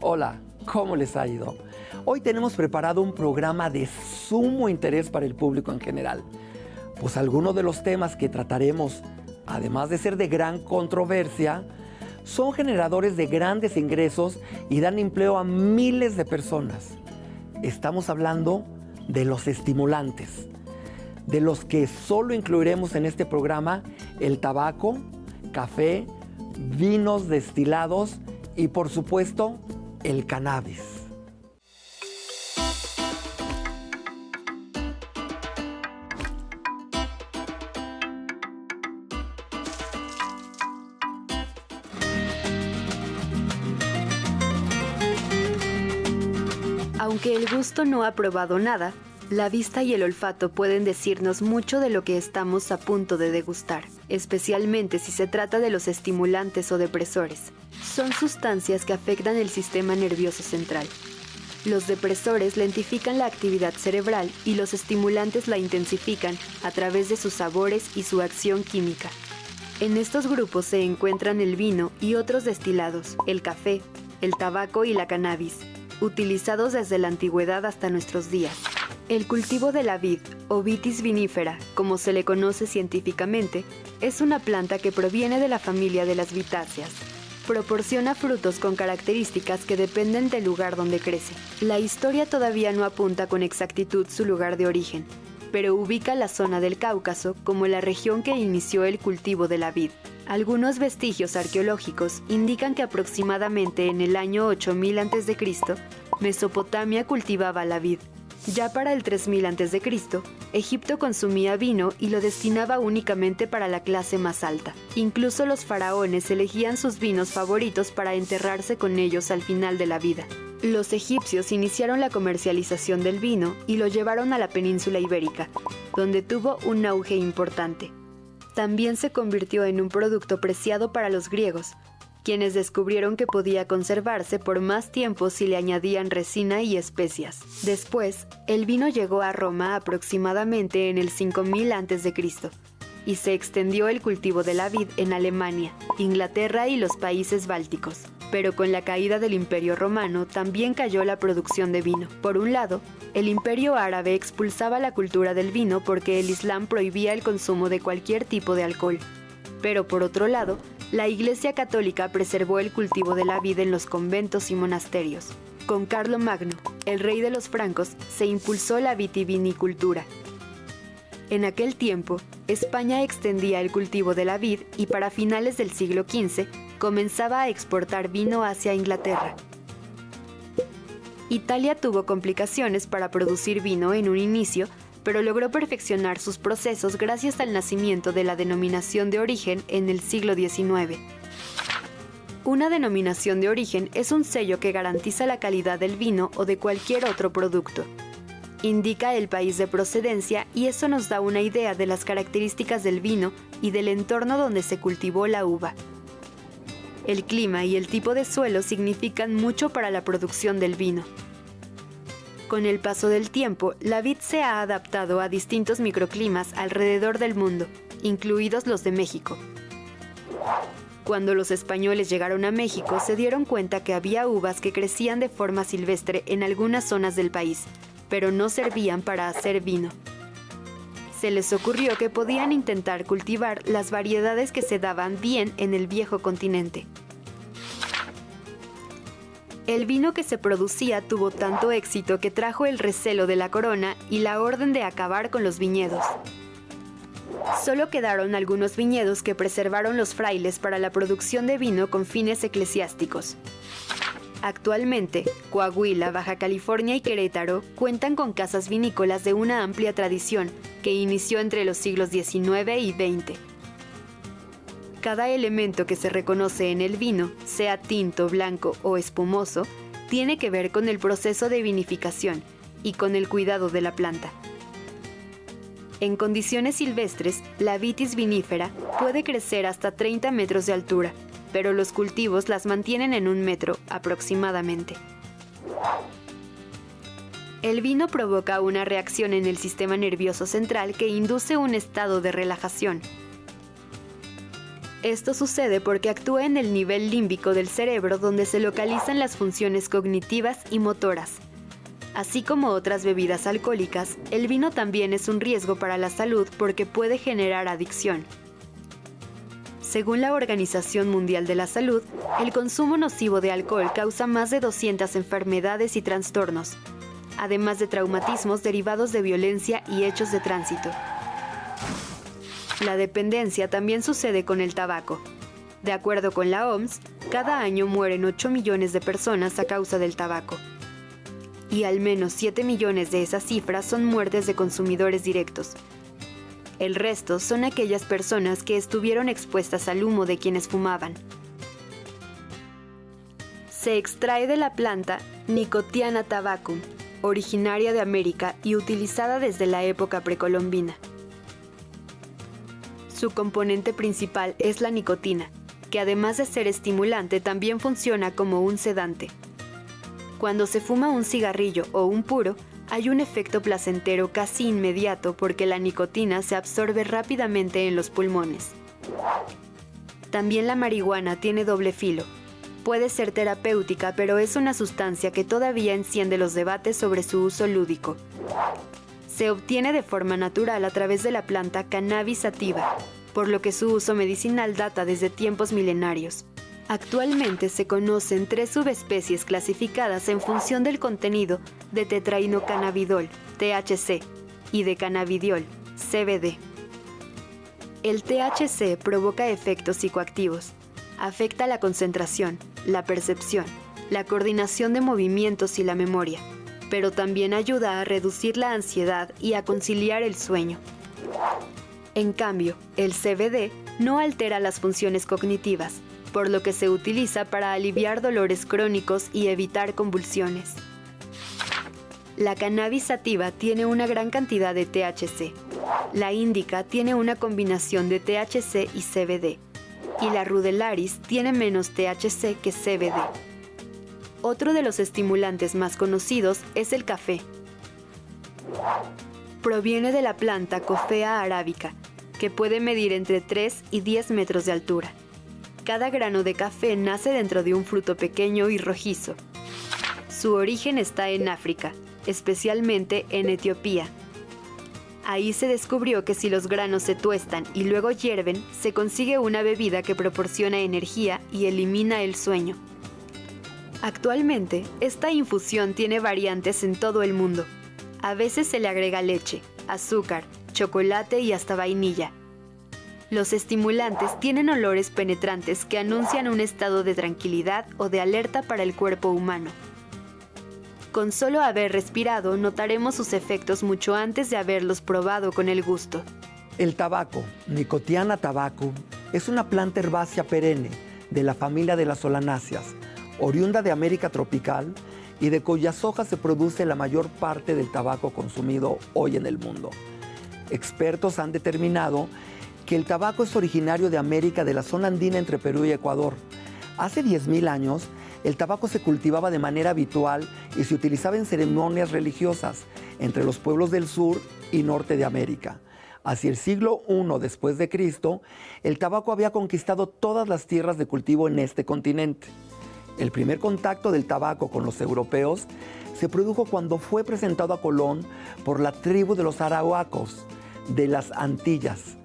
Hola, ¿cómo les ha ido? Hoy tenemos preparado un programa de sumo interés para el público en general, pues algunos de los temas que trataremos, además de ser de gran controversia, son generadores de grandes ingresos y dan empleo a miles de personas. Estamos hablando de los estimulantes, de los que solo incluiremos en este programa el tabaco, café, vinos destilados y, por supuesto, el cannabis. Aunque el gusto no ha probado nada, la vista y el olfato pueden decirnos mucho de lo que estamos a punto de degustar, especialmente si se trata de los estimulantes o depresores. Son sustancias que afectan el sistema nervioso central. Los depresores lentifican la actividad cerebral y los estimulantes la intensifican a través de sus sabores y su acción química. En estos grupos se encuentran el vino y otros destilados, el café, el tabaco y la cannabis, utilizados desde la antigüedad hasta nuestros días. El cultivo de la vid, o Vitis vinifera, como se le conoce científicamente, es una planta que proviene de la familia de las vitáceas. Proporciona frutos con características que dependen del lugar donde crece. La historia todavía no apunta con exactitud su lugar de origen, pero ubica la zona del Cáucaso como la región que inició el cultivo de la vid. Algunos vestigios arqueológicos indican que aproximadamente en el año 8000 a.C., Mesopotamia cultivaba la vid. Ya para el 3000 a.C., Egipto consumía vino y lo destinaba únicamente para la clase más alta. Incluso los faraones elegían sus vinos favoritos para enterrarse con ellos al final de la vida. Los egipcios iniciaron la comercialización del vino y lo llevaron a la península ibérica, donde tuvo un auge importante. También se convirtió en un producto preciado para los griegos, quienes descubrieron que podía conservarse por más tiempo si le añadían resina y especias. Después, el vino llegó a Roma aproximadamente en el 5000 a.C. y se extendió el cultivo de la vid en Alemania, Inglaterra y los países bálticos. Pero con la caída del Imperio Romano también cayó la producción de vino. Por un lado, el Imperio Árabe expulsaba la cultura del vino porque el Islam prohibía el consumo de cualquier tipo de alcohol. Pero por otro lado, la Iglesia Católica preservó el cultivo de la vid en los conventos y monasterios. Con Carlomagno, el rey de los francos, se impulsó la vitivinicultura. En aquel tiempo, España extendía el cultivo de la vid y para finales del siglo XV comenzaba a exportar vino hacia Inglaterra. Italia tuvo complicaciones para producir vino en un inicio, pero logró perfeccionar sus procesos gracias al nacimiento de la denominación de origen en el siglo XIX. Una denominación de origen es un sello que garantiza la calidad del vino o de cualquier otro producto. Indica el país de procedencia y eso nos da una idea de las características del vino y del entorno donde se cultivó la uva. El clima y el tipo de suelo significan mucho para la producción del vino. Con el paso del tiempo, la vid se ha adaptado a distintos microclimas alrededor del mundo, incluidos los de México. Cuando los españoles llegaron a México, se dieron cuenta que había uvas que crecían de forma silvestre en algunas zonas del país, pero no servían para hacer vino. Se les ocurrió que podían intentar cultivar las variedades que se daban bien en el viejo continente. El vino que se producía tuvo tanto éxito que trajo el recelo de la corona y la orden de acabar con los viñedos. Solo quedaron algunos viñedos que preservaron los frailes para la producción de vino con fines eclesiásticos. Actualmente, Coahuila, Baja California y Querétaro cuentan con casas vinícolas de una amplia tradición que inició entre los siglos XIX y XX. Cada elemento que se reconoce en el vino, sea tinto, blanco o espumoso, tiene que ver con el proceso de vinificación y con el cuidado de la planta. En condiciones silvestres, la Vitis vinifera puede crecer hasta 30 metros de altura, pero los cultivos las mantienen en 1 metro aproximadamente. El vino provoca una reacción en el sistema nervioso central que induce un estado de relajación. Esto sucede porque actúa en el nivel límbico del cerebro donde se localizan las funciones cognitivas y motoras. Así como otras bebidas alcohólicas, el vino también es un riesgo para la salud porque puede generar adicción. Según la Organización Mundial de la Salud, el consumo nocivo de alcohol causa más de 200 enfermedades y trastornos, además de traumatismos derivados de violencia y hechos de tránsito. La dependencia también sucede con el tabaco. De acuerdo con la OMS, cada año mueren 8 millones de personas a causa del tabaco. Y al menos 7 millones de esas cifras son muertes de consumidores directos. El resto son aquellas personas que estuvieron expuestas al humo de quienes fumaban. Se extrae de la planta Nicotiana tabacum, originaria de América y utilizada desde la época precolombina. Su componente principal es la nicotina, que además de ser estimulante también funciona como un sedante. Cuando se fuma un cigarrillo o un puro, hay un efecto placentero casi inmediato porque la nicotina se absorbe rápidamente en los pulmones. También la marihuana tiene doble filo. Puede ser terapéutica, pero es una sustancia que todavía enciende los debates sobre su uso lúdico. Se obtiene de forma natural a través de la planta Cannabis sativa, por lo que su uso medicinal data desde tiempos milenarios. Actualmente se conocen 3 subespecies clasificadas en función del contenido de tetrahinocannabidol, THC, y de cannabidiol, CBD. El THC provoca efectos psicoactivos. Afecta la concentración, la percepción, la coordinación de movimientos y la memoria, pero también ayuda a reducir la ansiedad y a conciliar el sueño. En cambio, el CBD no altera las funciones cognitivas, por lo que se utiliza para aliviar dolores crónicos y evitar convulsiones. La cannabis sativa tiene una gran cantidad de THC. La índica tiene una combinación de THC y CBD. Y la rudelaris tiene menos THC que CBD. Otro de los estimulantes más conocidos es el café. Proviene de la planta Coffea arábica, que puede medir entre 3 y 10 metros de altura. Cada grano de café nace dentro de un fruto pequeño y rojizo. Su origen está en África, especialmente en Etiopía. Ahí se descubrió que si los granos se tuestan y luego hierven, se consigue una bebida que proporciona energía y elimina el sueño. Actualmente, esta infusión tiene variantes en todo el mundo. A veces se le agrega leche, azúcar, chocolate y hasta vainilla. Los estimulantes tienen olores penetrantes que anuncian un estado de tranquilidad o de alerta para el cuerpo humano. Con solo haber respirado, notaremos sus efectos mucho antes de haberlos probado con el gusto. El tabaco, Nicotiana tabacum, es una planta herbácea perenne de la familia de las solanáceas, oriunda de América tropical y de cuyas hojas se produce la mayor parte del tabaco consumido hoy en el mundo. Expertos han determinado que el tabaco es originario de América de la zona andina entre Perú y Ecuador. Hace 10.000 años, el tabaco se cultivaba de manera habitual y se utilizaba en ceremonias religiosas entre los pueblos del sur y norte de América. Hacia el siglo I después de Cristo, el tabaco había conquistado todas las tierras de cultivo en este continente. El primer contacto del tabaco con los europeos se produjo cuando fue presentado a Colón por la tribu de los Arahuacos de las Antillas,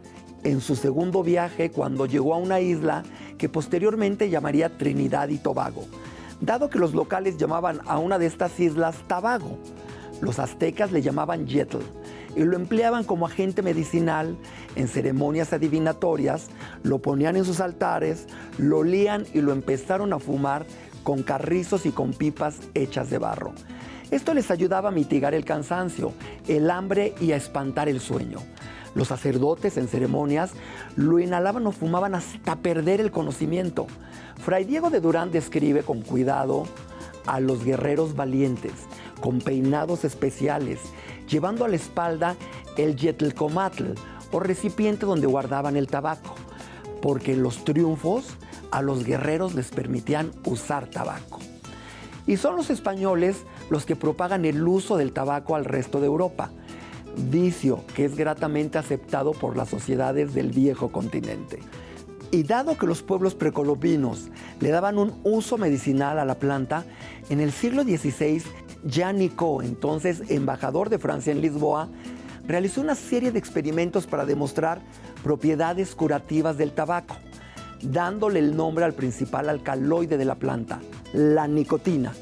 en su segundo viaje cuando llegó a una isla que posteriormente llamaría Trinidad y Tobago, dado que los locales llamaban a una de estas islas Tabago. Los aztecas le llamaban Yetl y lo empleaban como agente medicinal en ceremonias adivinatorias, lo ponían en sus altares, lo olían y lo empezaron a fumar con carrizos y con pipas hechas de barro. Esto les ayudaba a mitigar el cansancio, el hambre y a espantar el sueño. Los sacerdotes en ceremonias lo inhalaban o fumaban hasta perder el conocimiento. Fray Diego de Durán describe con cuidado a los guerreros valientes, con peinados especiales, llevando a la espalda el yetlcomatl o recipiente donde guardaban el tabaco, porque en los triunfos a los guerreros les permitían usar tabaco. Y son los españoles los que propagan el uso del tabaco al resto de Europa, vicio que es gratamente aceptado por las sociedades del viejo continente. Y dado que los pueblos precolombinos le daban un uso medicinal a la planta, en el siglo XVI, Jean Nicot, entonces embajador de Francia en Lisboa, realizó una serie de experimentos para demostrar propiedades curativas del tabaco, dándole el nombre al principal alcaloide de la planta, la nicotina,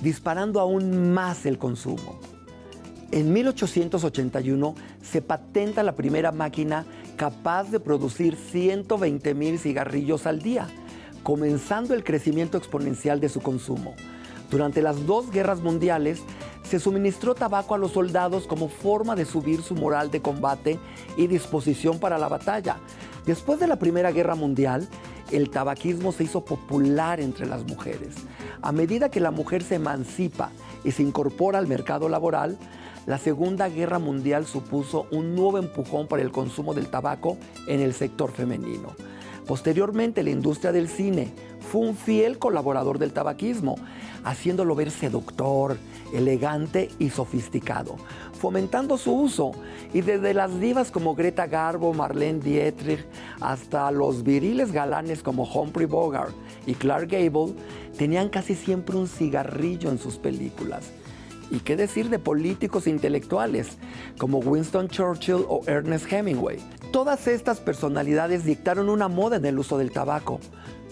disparando aún más el consumo. En 1881 se patenta la primera máquina capaz de producir 120,000 cigarrillos al día, comenzando el crecimiento exponencial de su consumo. Durante las dos guerras mundiales, se suministró tabaco a los soldados como forma de subir su moral de combate y disposición para la batalla. Después de la Primera Guerra Mundial, el tabaquismo se hizo popular entre las mujeres. A medida que la mujer se emancipa y se incorpora al mercado laboral, la Segunda Guerra Mundial supuso un nuevo empujón para el consumo del tabaco en el sector femenino. Posteriormente, la industria del cine fue un fiel colaborador del tabaquismo, haciéndolo ver seductor, elegante y sofisticado, fomentando su uso. Y desde las divas como Greta Garbo, Marlene Dietrich, hasta los viriles galanes como Humphrey Bogart y Clark Gable, tenían casi siempre un cigarrillo en sus películas. ¿Y qué decir de políticos intelectuales como Winston Churchill o Ernest Hemingway? Todas estas personalidades dictaron una moda en el uso del tabaco.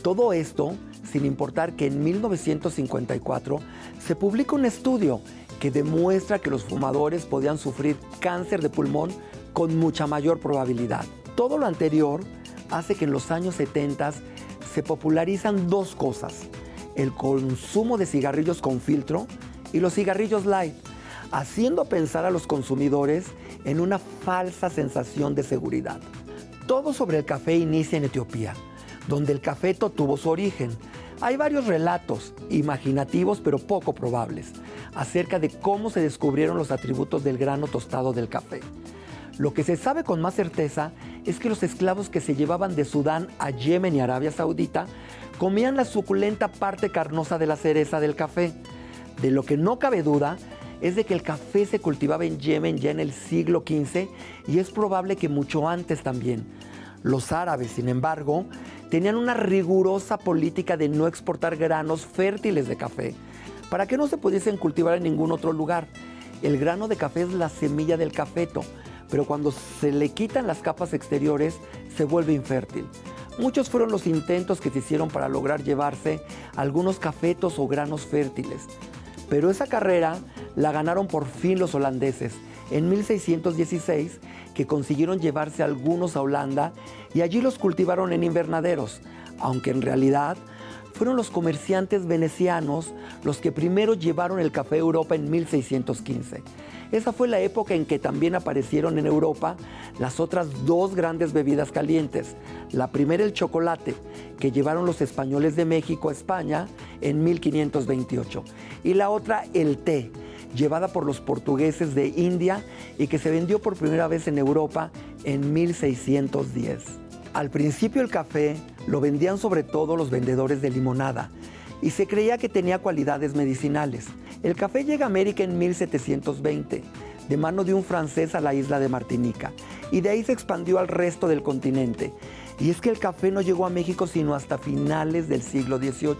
Todo esto sin importar que en 1954 se publica un estudio que demuestra que los fumadores podían sufrir cáncer de pulmón con mucha mayor probabilidad. Todo lo anterior hace que en los años 70 se popularizan dos cosas: el consumo de cigarrillos con filtro y los cigarrillos light, haciendo pensar a los consumidores en una falsa sensación de seguridad. Todo sobre el café inicia en Etiopía, donde el cafeto tuvo su origen. Hay varios relatos, imaginativos pero poco probables, acerca de cómo se descubrieron los atributos del grano tostado del café. Lo que se sabe con más certeza es que los esclavos que se llevaban de Sudán a Yemen y Arabia Saudita comían la suculenta parte carnosa de la cereza del café. De lo que no cabe duda es de que el café se cultivaba en Yemen ya en el siglo XV y es probable que mucho antes también. Los árabes, sin embargo, tenían una rigurosa política de no exportar granos fértiles de café para que no se pudiesen cultivar en ningún otro lugar. El grano de café es la semilla del cafeto, pero cuando se le quitan las capas exteriores se vuelve infértil. Muchos fueron los intentos que se hicieron para lograr llevarse algunos cafetos o granos fértiles. Pero esa carrera la ganaron por fin los holandeses en 1616, que consiguieron llevarse algunos a Holanda y allí los cultivaron en invernaderos, aunque en realidad fueron los comerciantes venecianos los que primero llevaron el café a Europa en 1615. Esa fue la época en que también aparecieron en Europa las otras dos grandes bebidas calientes. La primera, el chocolate, que llevaron los españoles de México a España en 1528. Y la otra, el té, llevada por los portugueses de India y que se vendió por primera vez en Europa en 1610. Al principio el café lo vendían sobre todo los vendedores de limonada y se creía que tenía cualidades medicinales. El café llega a América en 1720, de mano de un francés a la isla de Martinica, y de ahí se expandió al resto del continente. Y es que el café no llegó a México sino hasta finales del siglo XVIII,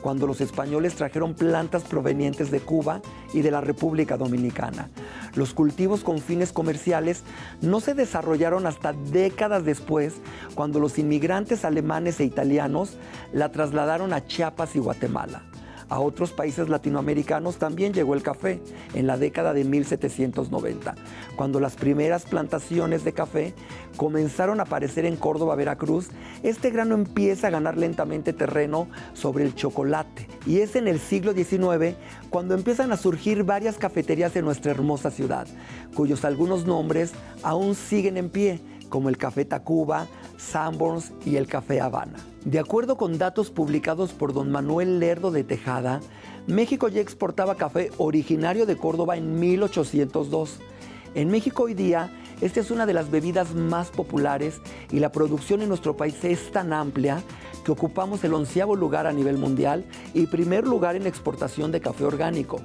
cuando los españoles trajeron plantas provenientes de Cuba y de la República Dominicana. Los cultivos con fines comerciales no se desarrollaron hasta décadas después, cuando los inmigrantes alemanes e italianos la trasladaron a Chiapas y Guatemala. A otros países latinoamericanos también llegó el café en la década de 1790, cuando las primeras plantaciones de café comenzaron a aparecer en Córdoba, Veracruz. Este grano empieza a ganar lentamente terreno sobre el chocolate y es en el siglo XIX cuando empiezan a surgir varias cafeterías en nuestra hermosa ciudad, cuyos algunos nombres aún siguen en pie, como el Café Tacuba, Sanborns y el Café Habana. De acuerdo con datos publicados por don Manuel Lerdo de Tejada, México ya exportaba café originario de Córdoba en 1802. En México hoy día, esta es una de las bebidas más populares y la producción en nuestro país es tan amplia que ocupamos el 11º lugar a nivel mundial y primer lugar en exportación de café orgánico.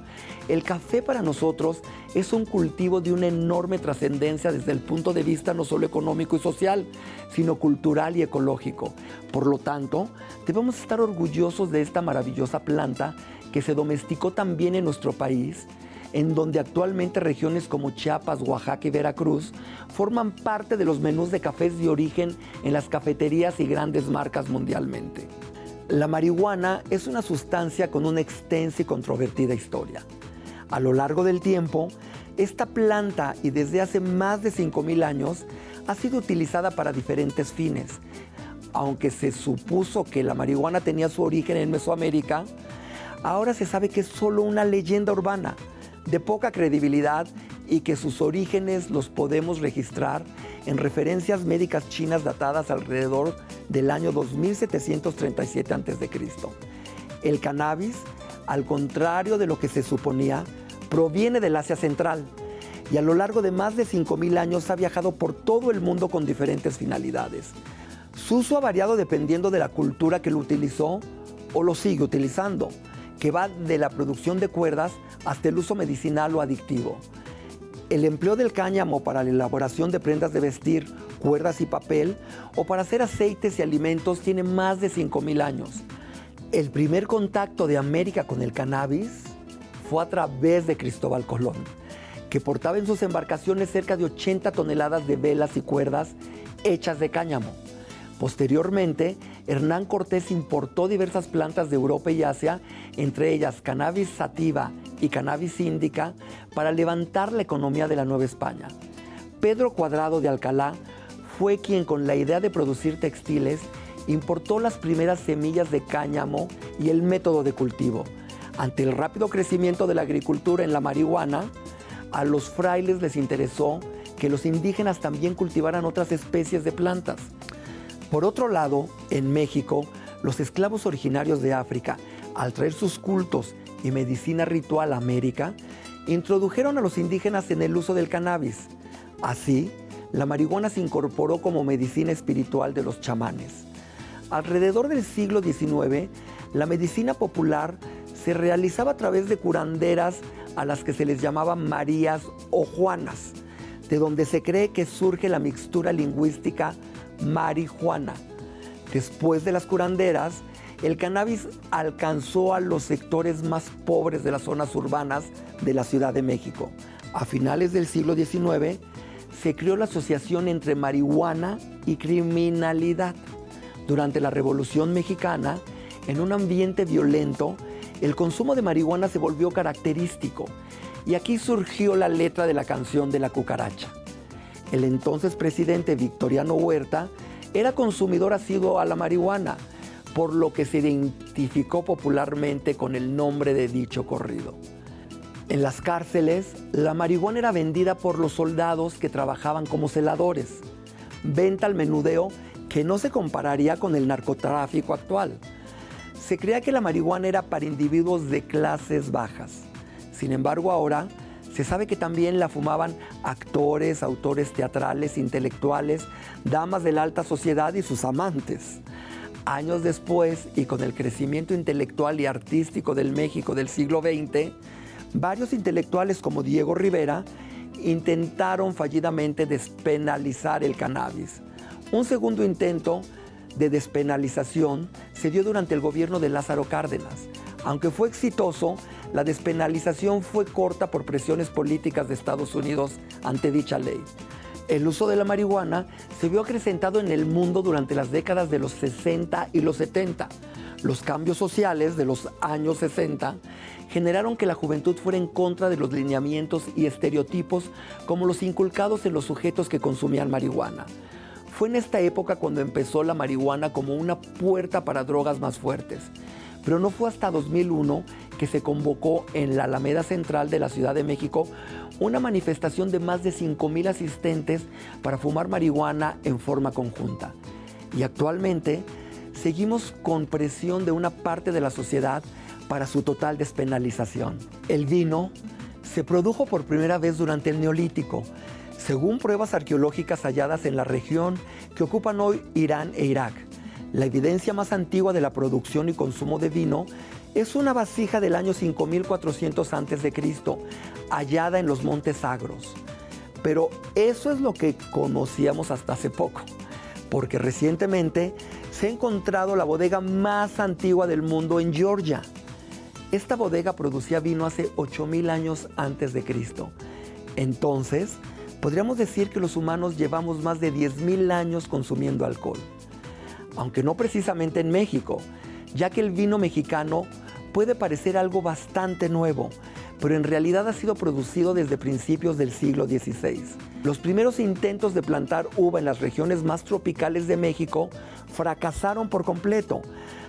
El café para nosotros es un cultivo de una enorme trascendencia desde el punto de vista no solo económico y social, sino cultural y ecológico. Por lo tanto, debemos estar orgullosos de esta maravillosa planta que se domesticó también en nuestro país, en donde actualmente regiones como Chiapas, Oaxaca y Veracruz forman parte de los menús de cafés de origen en las cafeterías y grandes marcas mundialmente. La marihuana es una sustancia con una extensa y controvertida historia. A lo largo del tiempo, esta planta, y desde hace más de 5,000 años, ha sido utilizada para diferentes fines. Aunque se supuso que la marihuana tenía su origen en Mesoamérica, ahora se sabe que es solo una leyenda urbana de poca credibilidad y que sus orígenes los podemos registrar en referencias médicas chinas datadas alrededor del año 2737 a.C. El cannabis, al contrario de lo que se suponía, proviene del Asia Central y a lo largo de más de 5,000 años ha viajado por todo el mundo con diferentes finalidades. Su uso ha variado dependiendo de la cultura que lo utilizó o lo sigue utilizando, que va de la producción de cuerdas hasta el uso medicinal o adictivo. El empleo del cáñamo para la elaboración de prendas de vestir, cuerdas y papel, o para hacer aceites y alimentos tiene más de 5,000 años. El primer contacto de América con el cannabis fue a través de Cristóbal Colón, que portaba en sus embarcaciones cerca de 80 toneladas de velas y cuerdas hechas de cáñamo. Posteriormente, Hernán Cortés importó diversas plantas de Europa y Asia, entre ellas cannabis sativa y cannabis indica, para levantar la economía de la Nueva España. Pedro Cuadrado de Alcalá fue quien, con la idea de producir textiles, importó las primeras semillas de cáñamo y el método de cultivo. Ante el rápido crecimiento de la agricultura en la marihuana, a los frailes les interesó que los indígenas también cultivaran otras especies de plantas. Por otro lado, en México, los esclavos originarios de África, al traer sus cultos y medicina ritual a América, introdujeron a los indígenas en el uso del cannabis. Así, la marihuana se incorporó como medicina espiritual de los chamanes. Alrededor del siglo XIX, la medicina popular se realizaba a través de curanderas a las que se les llamaba Marías o Juanas, de donde se cree que surge la mixtura lingüística marihuana. Después de las curanderas, el cannabis alcanzó a los sectores más pobres de las zonas urbanas de la Ciudad de México. A finales del siglo XIX, se creó la asociación entre marihuana y criminalidad. Durante la Revolución Mexicana, en un ambiente violento, el consumo de marihuana se volvió característico y aquí surgió la letra de la canción de la cucaracha. El entonces presidente Victoriano Huerta era consumidor asiduo a la marihuana, por lo que se identificó popularmente con el nombre de dicho corrido. En las cárceles, la marihuana era vendida por los soldados que trabajaban como celadores, venta al menudeo que no se compararía con el narcotráfico actual. Se creía que la marihuana era para individuos de clases bajas. Sin embargo, ahora se sabe que también la fumaban actores, autores teatrales, intelectuales, damas de la alta sociedad y sus amantes. Años después, y con el crecimiento intelectual y artístico del México del siglo XX, varios intelectuales como Diego Rivera intentaron fallidamente despenalizar el cannabis. Un segundo intento de despenalización se dio durante el gobierno de Lázaro Cárdenas. Aunque fue exitoso, la despenalización fue corta por presiones políticas de Estados Unidos ante dicha ley. El uso de la marihuana se vio acrecentado en el mundo durante las décadas de los 60 y los 70. Los cambios sociales de los años 60 generaron que la juventud fuera en contra de los lineamientos y estereotipos como los inculcados en los sujetos que consumían marihuana. Fue en esta época cuando empezó la marihuana como una puerta para drogas más fuertes. Pero no fue hasta 2001 que se convocó en la Alameda Central de la Ciudad de México una manifestación de más de 5,000 asistentes para fumar marihuana en forma conjunta. Y actualmente seguimos con presión de una parte de la sociedad para su total despenalización. El vino se produjo por primera vez durante el Neolítico, según pruebas arqueológicas halladas en la región que ocupan hoy Irán e Irak. La evidencia más antigua de la producción y consumo de vino es una vasija del año 5400 a.C., hallada en los Montes Agros. Pero eso es lo que conocíamos hasta hace poco, porque recientemente se ha encontrado la bodega más antigua del mundo en Georgia. Esta bodega producía vino hace 8000 años antes de Cristo. Entonces, podríamos decir que los humanos llevamos más de 10,000 años consumiendo alcohol. Aunque no precisamente en México, ya que el vino mexicano puede parecer algo bastante nuevo, pero en realidad ha sido producido desde principios del siglo XVI. Los primeros intentos de plantar uva en las regiones más tropicales de México fracasaron por completo.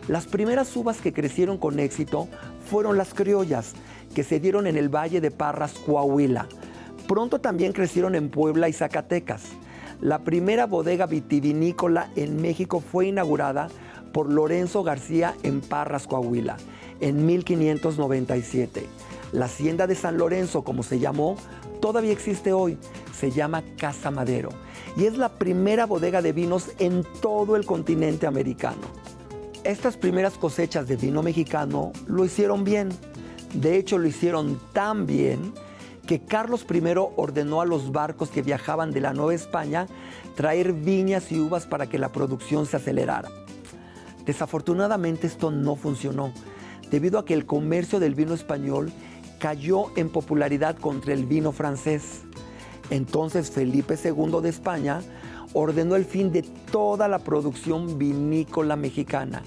Las primeras uvas que crecieron con éxito fueron las criollas, que se dieron en el Valle de Parras, Coahuila. Pronto también crecieron en Puebla y Zacatecas. La primera bodega vitivinícola en México fue inaugurada por Lorenzo García en Parras, Coahuila, en 1597. La hacienda de San Lorenzo, como se llamó, todavía existe hoy. Se llama Casa Madero y es la primera bodega de vinos en todo el continente americano. Estas primeras cosechas de vino mexicano lo hicieron bien. De hecho, lo hicieron tan bien que Carlos I ordenó a los barcos que viajaban de la Nueva España traer viñas y uvas para que la producción se acelerara. Desafortunadamente esto no funcionó, debido a que el comercio del vino español cayó en popularidad contra el vino francés. Entonces Felipe II de España ordenó el fin de toda la producción vinícola mexicana,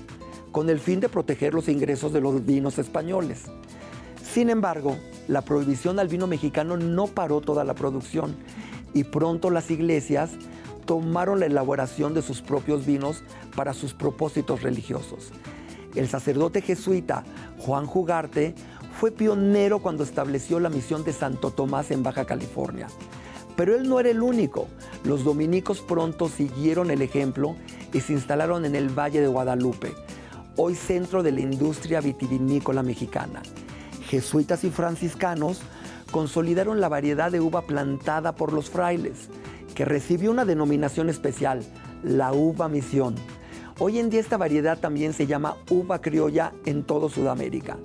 con el fin de proteger los ingresos de los vinos españoles. Sin embargo, la prohibición al vino mexicano no paró toda la producción y pronto las iglesias tomaron la elaboración de sus propios vinos para sus propósitos religiosos. El sacerdote jesuita Juan Jugarte fue pionero cuando estableció la misión de Santo Tomás en Baja California. Pero él no era el único. Los dominicos pronto siguieron el ejemplo y se instalaron en el Valle de Guadalupe, hoy centro de la industria vitivinícola mexicana. Jesuitas y franciscanos consolidaron la variedad de uva plantada por los frailes, que recibió una denominación especial, la uva misión. Hoy en día esta variedad también se llama uva criolla en todo Sudamérica.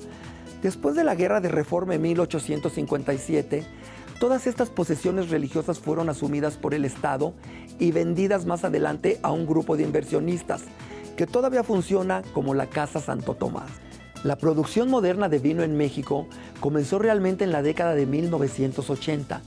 Después de la Guerra de Reforma en 1857, todas estas posesiones religiosas fueron asumidas por el Estado y vendidas más adelante a un grupo de inversionistas, que todavía funciona como la Casa Santo Tomás. La producción moderna de vino en México comenzó realmente en la década de 1980.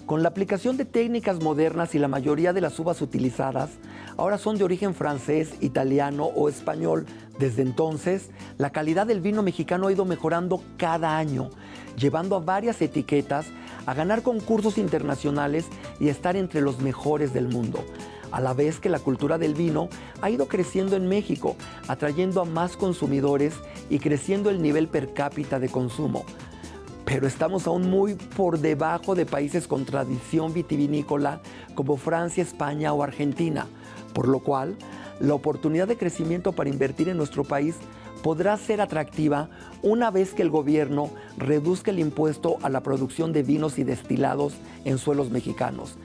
Con la aplicación de técnicas modernas y la mayoría de las uvas utilizadas ahora son de origen francés, italiano o español. Desde entonces, la calidad del vino mexicano ha ido mejorando cada año, llevando a varias etiquetas a ganar concursos internacionales y a estar entre los mejores del mundo. A la vez que la cultura del vino ha ido creciendo en México, atrayendo a más consumidores y creciendo el nivel per cápita de consumo. Pero estamos aún muy por debajo de países con tradición vitivinícola como Francia, España o Argentina, por lo cual la oportunidad de crecimiento para invertir en nuestro país podrá ser atractiva una vez que el gobierno reduzca el impuesto a la producción de vinos y destilados en suelos mexicanos.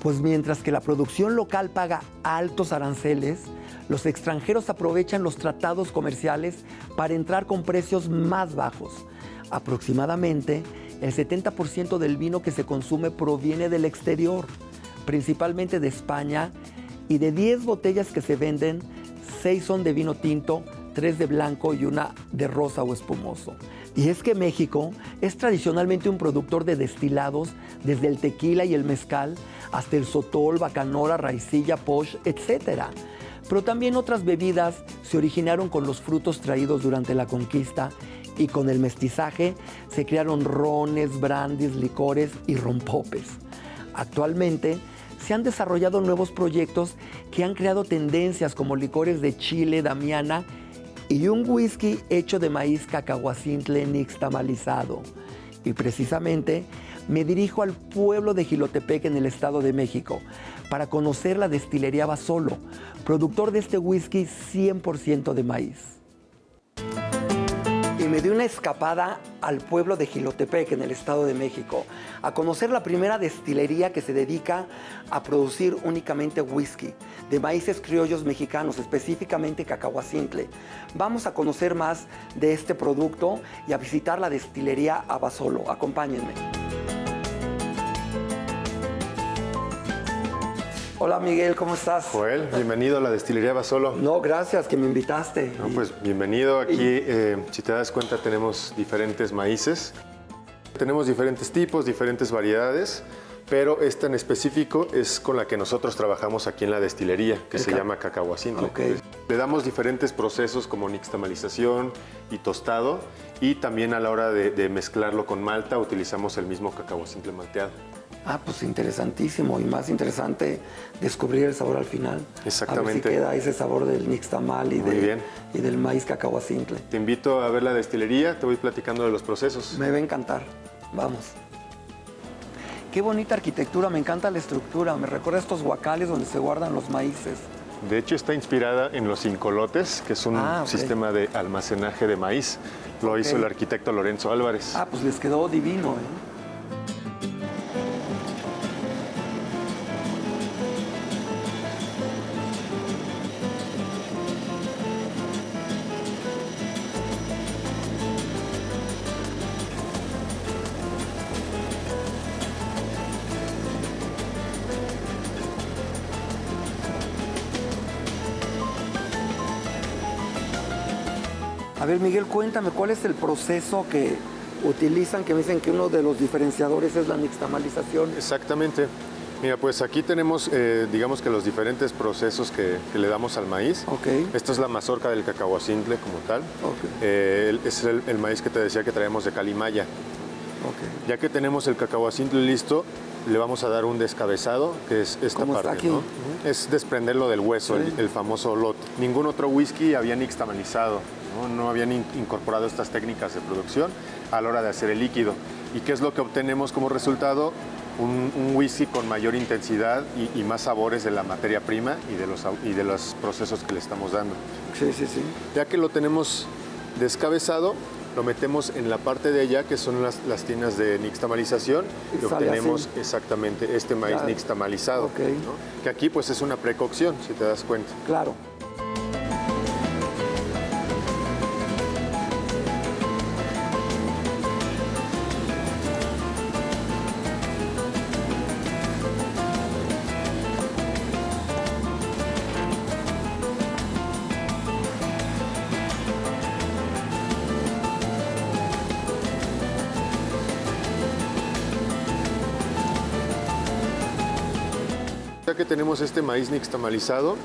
Pues mientras que la producción local paga altos aranceles, los extranjeros aprovechan los tratados comerciales para entrar con precios más bajos. Aproximadamente el 70% del vino que se consume proviene del exterior, principalmente de España, y de 10 botellas que se venden, 6 son de vino tinto, 3 de blanco y 1 de rosa o espumoso. Y es que México es tradicionalmente un productor de destilados, desde el tequila y el mezcal hasta el sotol, bacanora, raicilla, posh, etc. Pero también otras bebidas se originaron con los frutos traídos durante la conquista y con el mestizaje se crearon rones, brandis, licores y rompopes. Actualmente se han desarrollado nuevos proyectos que han creado tendencias como licores de chile, damiana y un whisky hecho de maíz cacahuacintle nixtamalizado. Y precisamente me dirijo al pueblo de Jilotepec en el Estado de México para conocer la destilería Basolo, productor de este whisky 100% de maíz. Y me me di una escapada al pueblo de Jilotepec, en el Estado de México, a conocer la primera destilería que se dedica a producir únicamente whisky de maíces criollos mexicanos, específicamente cacahuacintle. Vamos a conocer más de este producto y a visitar la destilería Abasolo. Acompáñenme. Hola Miguel, ¿cómo estás? Joel, bienvenido a la destilería Basolo. No, gracias que me invitaste. No, pues bienvenido aquí. Si te das cuenta, tenemos diferentes maíces. Tenemos diferentes tipos, diferentes variedades, pero esta en específico es con la que nosotros trabajamos aquí en la destilería, que se llama cacahuacintle. Okay. Le damos diferentes procesos como nixtamalización y tostado, y también a la hora de mezclarlo con malta utilizamos el mismo cacahuacintle malteado. Ah, pues interesantísimo y más interesante descubrir el sabor al final. Exactamente. A ver si queda ese sabor del nixtamal y del maíz cacahuacintle. Te invito a ver la destilería, te voy platicando de los procesos. Me va a encantar. Vamos. Qué bonita arquitectura, me encanta la estructura. Me recuerda a estos huacales donde se guardan los maíces. De hecho, está inspirada en los incolotes, que es un sistema de almacenaje de maíz. Lo hizo el arquitecto Lorenzo Álvarez. Ah, pues les quedó divino, ¿eh? A ver, Miguel, cuéntame, ¿cuál es el proceso que utilizan? Que me dicen que uno de los diferenciadores es la nixtamalización. Exactamente. Mira, pues aquí tenemos, digamos que los diferentes procesos que le damos al maíz. Okay. Esto es la mazorca del cacahuacintle como tal. Okay. Es el maíz que te decía que traemos de Calimaya. Okay. Ya que tenemos el cacahuacintle listo, le vamos a dar un descabezado, que es esta ¿Cómo parte, está aquí? ¿no? Es desprenderlo del hueso, Sí. el famoso lote. Ningún otro whisky había nixtamalizado, no habían incorporado estas técnicas de producción a la hora de hacer el líquido. ¿Y qué es lo que obtenemos como resultado? Un whisky con mayor intensidad y más sabores de la materia prima y de los procesos que le estamos dando. Sí, sí, sí. Ya que lo tenemos descabezado, lo metemos en la parte de ella, que son las tinas de nixtamalización, y obtenemos exactamente este maíz nixtamalizado, Okay. ¿no? Que aquí pues es una precocción, si te das cuenta. Claro. Ya que tenemos este maíz nixtamalizado,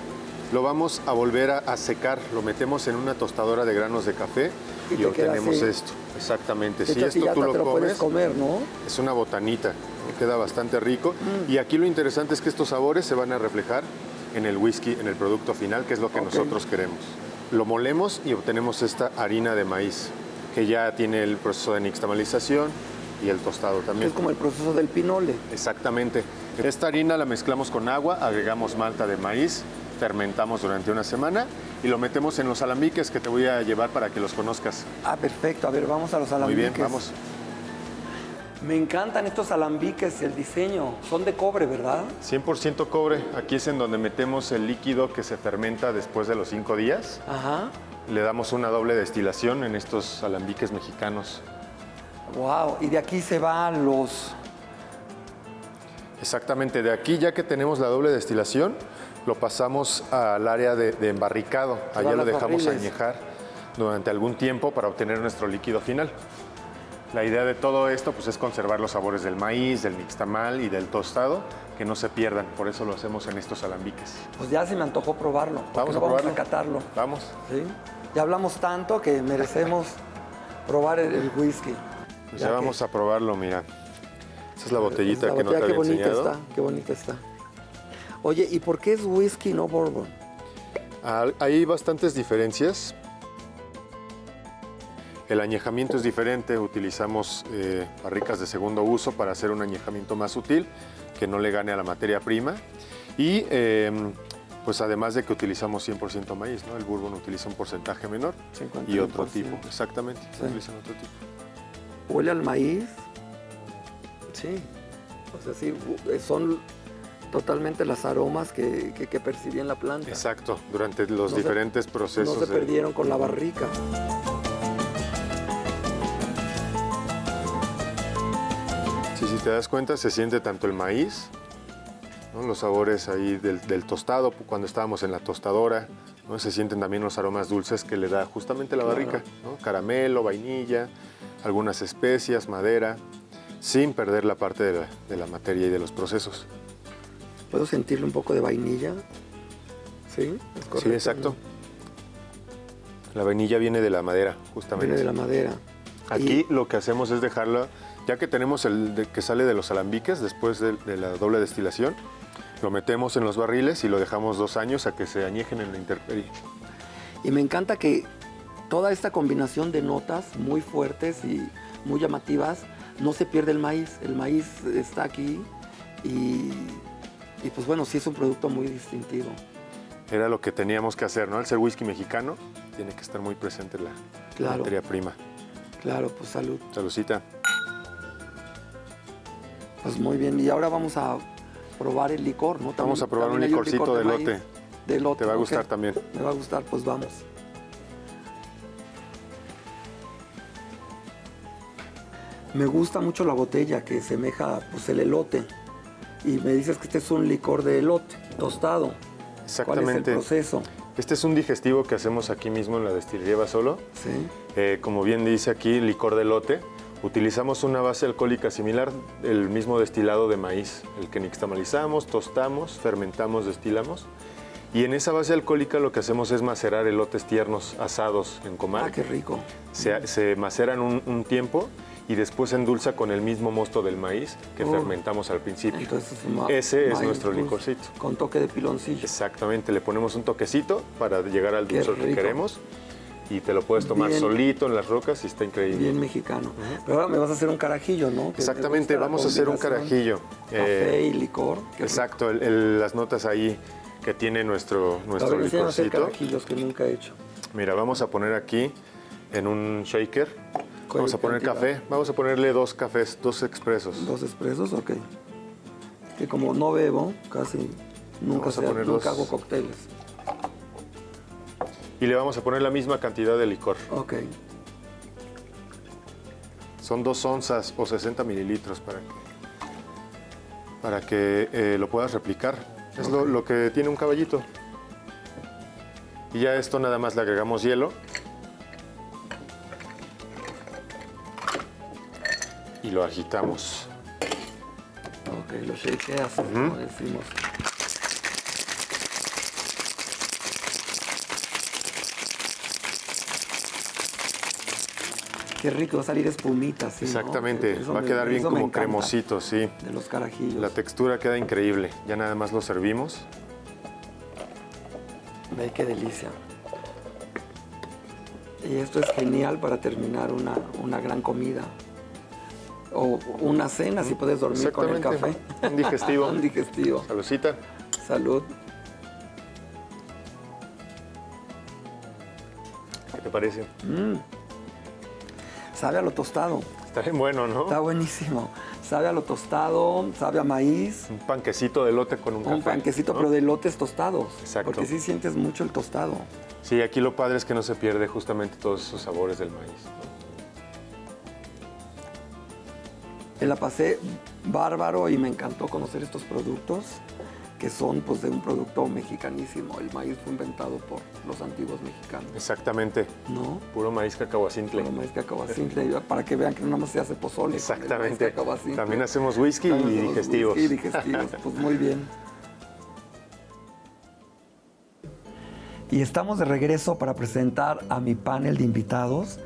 lo vamos a volver a secar, lo metemos en una tostadora de granos de café y obtenemos esto. Exactamente. Si esto tú lo puedes comer, ¿no? Es una botanita, queda bastante rico. Y aquí lo interesante es que estos sabores se van a reflejar en el whisky, en el producto final, que es lo que nosotros queremos. Lo molemos y obtenemos esta harina de maíz, que ya tiene el proceso de nixtamalización y el tostado también. Es como el proceso del pinole. Exactamente. Esta harina la mezclamos con agua, agregamos malta de maíz, fermentamos durante una semana y lo metemos en los alambiques que te voy a llevar para que los conozcas. Ah, perfecto. A ver, vamos a los alambiques. Muy bien, vamos. Me encantan estos alambiques, el diseño. Son de cobre, ¿verdad? 100% cobre. Aquí es en donde metemos el líquido que se fermenta después de los 5 días. Ajá. Le damos una doble destilación en estos alambiques mexicanos. Wow. Y de aquí se van los... Exactamente. De aquí, ya que tenemos la doble destilación, lo pasamos al área de embarricado. Allá lo dejamos añejar durante algún tiempo para obtener nuestro líquido final. La idea de todo esto pues, es conservar los sabores del maíz, del nixtamal y del tostado, que no se pierdan. Por eso lo hacemos en estos alambiques. Pues ya se me antojó probarlo. Vamos a probarlo. Vamos a catarlo. Vamos. ¿Sí? Ya hablamos tanto que merecemos probar el whisky. Pues ya vamos a probarlo, mira. Esta es la botellita que no te había enseñado. Qué bonita está. Oye, ¿y por qué es whisky, no bourbon? Hay bastantes diferencias. El añejamiento es diferente. Utilizamos barricas de segundo uso para hacer un añejamiento más sutil, que no le gane a la materia prima. Y Pues además de que utilizamos 100% maíz, ¿no? El bourbon utiliza un porcentaje menor 51%. y otro tipo, exactamente, Sí. se utilizan otro tipo. ¿Huele al maíz? Sí. O sea, sí, son totalmente las aromas que percibí en la planta. Exacto, durante los No se- diferentes procesos. No se perdieron con la barrica. Sí, si te das cuenta, se siente tanto el maíz, ¿no? Los sabores ahí del tostado, cuando estábamos en la tostadora, ¿no? Se sienten también los aromas dulces que le da justamente la Claro. barrica, ¿no? Caramelo, vainilla, algunas especias, madera, sin perder la parte de la materia y de los procesos. ¿Puedo sentirle un poco de vainilla? ¿Sí? ¿Es correcto? Sí, exacto. La vainilla viene de la madera, justamente. Viene de la madera. Aquí lo que hacemos es dejarla, ya que tenemos que sale de los alambiques después de la doble destilación, lo metemos en los barriles y lo dejamos 2 años a que se añejen en la intemperie. Y me encanta que toda esta combinación de notas muy fuertes y muy llamativas, no se pierde el maíz. El maíz está aquí y pues bueno, sí es un producto muy distintivo. Era lo que teníamos que hacer, ¿no? Al ser whisky mexicano, tiene que estar muy presente la Claro. materia prima. Claro, pues salud. Salucita. Pues muy bien. Y ahora vamos a probar el licor, ¿no? Vamos a probar un también hay licorcito de maíz, elote. De elote. Te va a ok. gustar también. Me va a gustar, pues vamos. Me gusta mucho la botella que semeja pues el elote. Y me dices que este es un licor de elote, tostado. ¿Cuál es el Exactamente. proceso? Este es un digestivo que hacemos aquí mismo en la destilería Basolo. Sí. Como bien dice aquí, licor de elote. Utilizamos una base alcohólica similar, el mismo destilado de maíz, el que nixtamalizamos, tostamos, fermentamos, destilamos. Y en esa base alcohólica lo que hacemos es macerar elotes tiernos asados en comal. Ah, qué rico. Se maceran un tiempo y después se endulza con el mismo mosto del maíz que fermentamos al principio. Entonces, Ese es maíz nuestro dulce, licorcito. Con toque de piloncillo. Exactamente, le ponemos un toquecito para llegar al Qué dulzor que rico. queremos y te lo puedes tomar Bien. solito en las rocas y está increíble. Bien mexicano. Pero ahora me vas a hacer un carajillo, ¿no? Que me Exactamente, gusta la vamos a hacer un combinación. carajillo. Café y licor. Qué Exacto, las notas ahí que tiene nuestro rico. A ver, enséñame a hacer licorcito. carajillos que nunca he hecho. Mira, vamos a poner aquí en un shaker, vamos a poner cantidad? café, vamos a ponerle 2 cafés, 2 expresos. 2 expresos, ok. Que como no bebo, casi nunca, Vamos a poner nunca dos. hago cócteles. Y le vamos a poner la misma cantidad de licor. Ok. Son 2 onzas o 60 mililitros para que lo puedas replicar. Es lo que tiene un caballito. Y ya esto nada más le agregamos hielo. Y lo agitamos. Ok, lo shakeas, como decimos. Qué rico, va a salir espumita, sí, ¿no? Exactamente, Eso va a quedar bien eso me como encanta, cremosito, sí. De los carajillos. La textura queda increíble. Ya nada más lo servimos. Ve qué delicia. Y esto es genial para terminar una gran comida. O una cena, si puedes dormir con el café. Un digestivo. Un digestivo. Salucita. Salud. ¿Qué te parece? Sabe a lo tostado. Está bien bueno, ¿no? Está buenísimo. Sabe a lo tostado, sabe a maíz. Un panquecito de elote con un café. Un panquecito, ¿no? pero de elotes tostados. Exacto. Porque sí sientes mucho el tostado. Sí, aquí lo padre es que no se pierde justamente todos esos sabores del maíz, ¿no? Me la pasé bárbaro y me encantó conocer estos productos que son pues de un producto mexicanísimo. El maíz fue inventado por los antiguos mexicanos, Exactamente. ¿no? Puro maíz cacahuacintle. Puro maíz cacahuacintle, para que vean que no nada más se hace pozole. con el maíz Exactamente. cacahuacintle. También hacemos whisky También y hacemos digestivos. whisky y digestivos, pues muy bien. Y estamos de regreso para presentar a mi panel de invitados,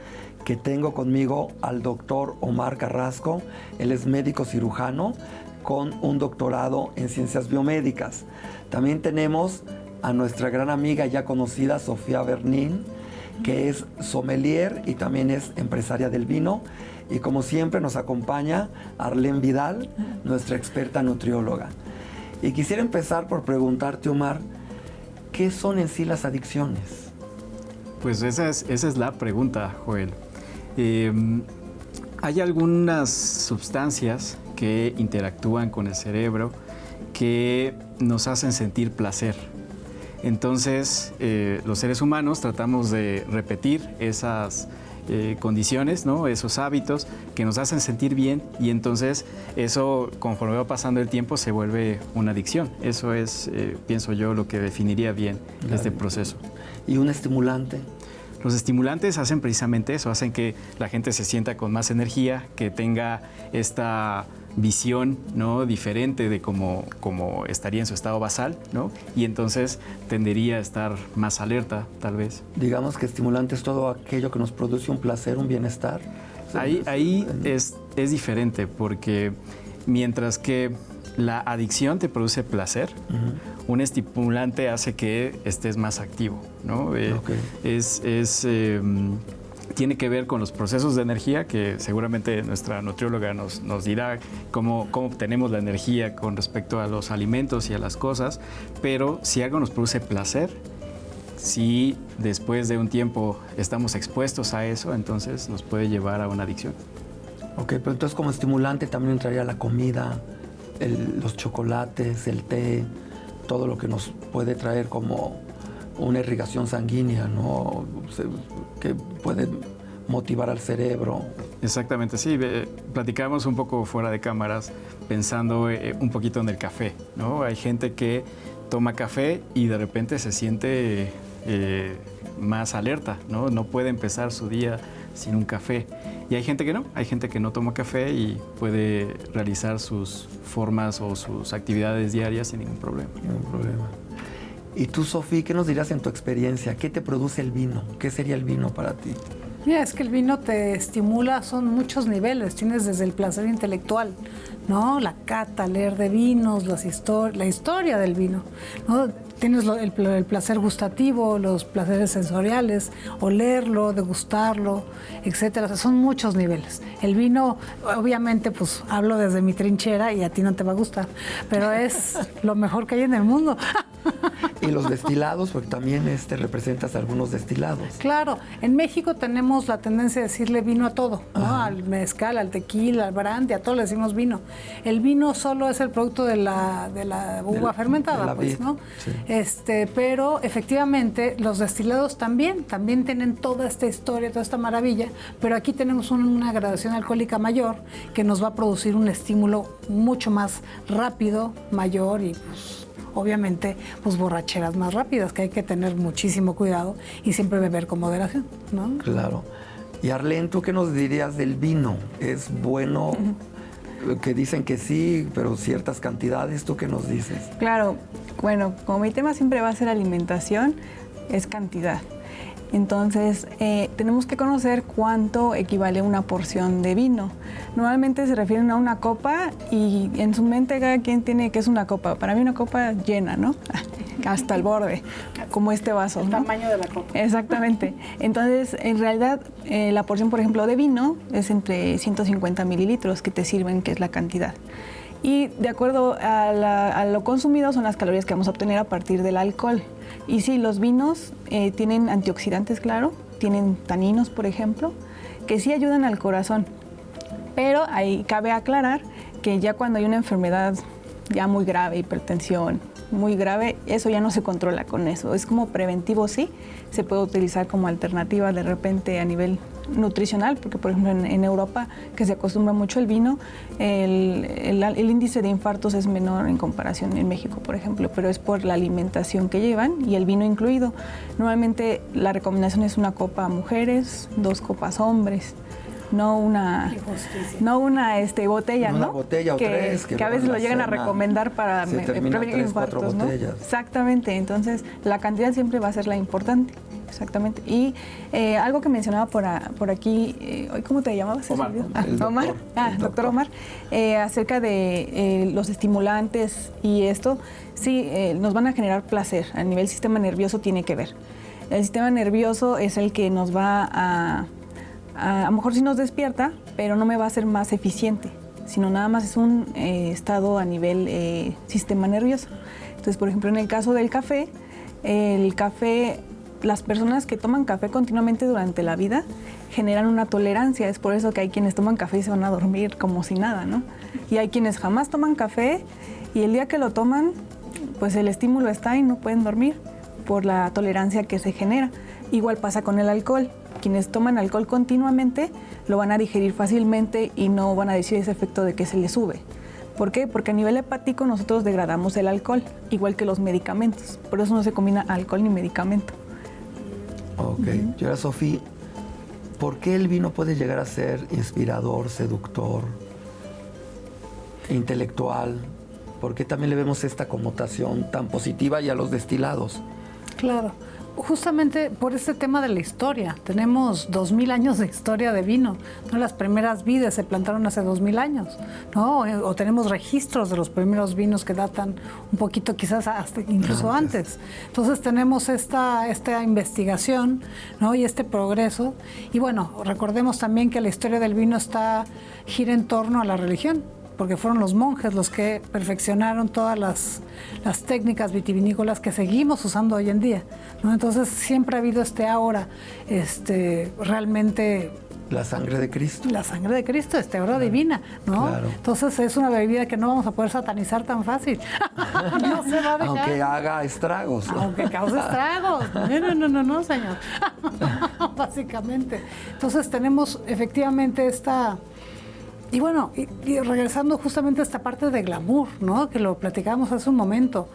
que tengo conmigo al doctor Omar Carrasco. Él es médico cirujano con un doctorado en ciencias biomédicas. También tenemos a nuestra gran amiga ya conocida, Sofía Bernín, que es sommelier y también es empresaria del vino. Y como siempre nos acompaña Arlene Vidal, nuestra experta nutrióloga. Y quisiera empezar por preguntarte, Omar, ¿qué son en sí las adicciones? Pues esa es la pregunta, Joel. Hay algunas sustancias que interactúan con el cerebro que nos hacen sentir placer. Entonces, los seres humanos tratamos de repetir esas condiciones, ¿no? Esos hábitos que nos hacen sentir bien, y entonces eso, conforme va pasando el tiempo, se vuelve una adicción. Eso es, pienso yo, lo que definiría bien este proceso. ¿Y un estimulante? Los estimulantes hacen precisamente eso, hacen que la gente se sienta con más energía, que tenga esta visión, ¿no?, diferente de cómo estaría en su estado basal, ¿no? Y entonces tendería a estar más alerta, tal vez. Digamos que estimulante es todo aquello que nos produce un placer, un bienestar. Ahí es diferente, porque mientras que la adicción te produce placer, un estimulante hace que estés más activo, ¿no? Tiene que ver con los procesos de energía, que seguramente nuestra nutrióloga nos dirá cómo obtenemos la energía con respecto a los alimentos y a las cosas, pero si algo nos produce placer, si después de un tiempo estamos expuestos a eso, entonces nos puede llevar a una adicción. Ok, pero entonces como estimulante también entraría la comida, los chocolates, el té, todo lo que nos puede traer como una irrigación sanguínea, ¿no? Que puede motivar al cerebro. Exactamente, sí. Platicábamos un poco fuera de cámaras pensando un poquito en el café, ¿no? Hay gente que toma café y de repente se siente más alerta, ¿no? No puede empezar su día sin un café. Y hay gente que no toma café y puede realizar sus formas o sus actividades diarias sin ningún problema. Ningún problema. Y tú, Sofía, ¿qué nos dirás en tu experiencia? ¿Qué te produce el vino? ¿Qué sería el vino para ti? Mira, es que el vino te estimula, son muchos niveles. Tienes desde el placer intelectual, ¿no? La cata, leer de vinos, la historia del vino, ¿no? Tienes el placer gustativo, los placeres sensoriales, olerlo, degustarlo, etcétera. O sea, son muchos niveles. El vino, obviamente, pues hablo desde mi trinchera y a ti no te va a gustar, pero es lo mejor que hay en el mundo. Y los destilados, porque también representas algunos destilados. Claro, en México tenemos la tendencia de decirle vino a todo, ¿no? Al mezcal, al tequila, al brandy, a todo le decimos vino. El vino solo es el producto de la uva fermentada, pues, ¿no? Sí. Pero efectivamente los destilados también tienen toda esta historia, toda esta maravilla, pero aquí tenemos una gradación alcohólica mayor que nos va a producir un estímulo mucho más rápido, mayor y pues obviamente pues borracheras más rápidas, que hay que tener muchísimo cuidado y siempre beber con moderación, ¿no? Claro. Y Arlene, ¿tú qué nos dirías del vino? ¿Es bueno? Que dicen que sí, pero ciertas cantidades, ¿tú qué nos dices? Claro, bueno, como mi tema siempre va a ser alimentación, es cantidad. Entonces, tenemos que conocer cuánto equivale una porción de vino. Normalmente se refieren a una copa y en su mente cada quien tiene que es una copa. Para mí una copa llena, ¿no? Hasta el borde, como este vaso, el ¿no? tamaño de la copa. Exactamente. Entonces, en realidad, la porción, por ejemplo, de vino es entre 150 mililitros que te sirven, que es la cantidad. Y de acuerdo a lo consumido son las calorías que vamos a obtener a partir del alcohol. Y sí, los vinos tienen antioxidantes, claro, tienen taninos, por ejemplo, que sí ayudan al corazón. Pero ahí cabe aclarar que ya cuando hay una enfermedad ya muy grave, hipertensión, muy grave, eso ya no se controla con eso. Es como preventivo, sí, se puede utilizar como alternativa de repente a nivel nutricional, porque por ejemplo en Europa, que se acostumbra mucho el vino, el índice de infartos es menor en comparación en México, por ejemplo, pero es por la alimentación que llevan y el vino incluido. Normalmente la recomendación es una copa a mujeres, 2 copas hombres. No una botella, ¿no? Una botella o 3. Que a veces lo llegan a recomendar para prevenir infartos, ¿no? Exactamente. Entonces, la cantidad siempre va a ser la importante. Exactamente. Y algo que mencionaba por aquí, ¿cómo te llamabas? Omar. Omar. Doctor Omar. Acerca de los estimulantes y esto, sí, nos van a generar placer. A nivel sistema nervioso tiene que ver. El sistema nervioso es el que nos va a lo mejor sí nos despierta, pero no me va a hacer más eficiente, sino nada más es un estado a nivel sistema nervioso. Entonces, por ejemplo, en el caso del café, el café, las personas que toman café continuamente durante la vida generan una tolerancia. Es por eso que hay quienes toman café y se van a dormir como si nada, ¿no? Y hay quienes jamás toman café y el día que lo toman, pues el estímulo está y no pueden dormir por la tolerancia que se genera. Igual pasa con el alcohol. Quienes toman alcohol continuamente lo van a digerir fácilmente y no van a decir ese efecto de que se les sube. ¿Por qué? Porque a nivel hepático nosotros degradamos el alcohol, igual que los medicamentos. Por eso no se combina alcohol ni medicamento. Ok. Y ahora, Sofía, ¿por qué el vino puede llegar a ser inspirador, seductor, intelectual? ¿Por qué también le vemos esta connotación tan positiva y a los destilados? Claro. Justamente por este tema de la historia. Tenemos 2000 años de historia de vino, ¿no? Las primeras vides se plantaron hace 2000 años, ¿no? O tenemos registros de los primeros vinos que datan un poquito quizás hasta incluso antes. Entonces tenemos esta investigación, ¿no? Y este progreso. Y bueno, recordemos también que la historia del vino gira en torno a la religión, porque fueron los monjes los que perfeccionaron todas las técnicas vitivinícolas que seguimos usando hoy en día, ¿no? Entonces siempre ha habido aura, realmente... La sangre de Cristo. La sangre de Cristo, aura divina, ¿no? Claro. Entonces es una bebida que no vamos a poder satanizar tan fácil. No se va a dejar. Aunque haga estragos. Aunque cause estragos. No, señor. Básicamente. Entonces tenemos efectivamente Y bueno, y regresando justamente a esta parte de glamour, ¿no? Que lo platicábamos hace un momento,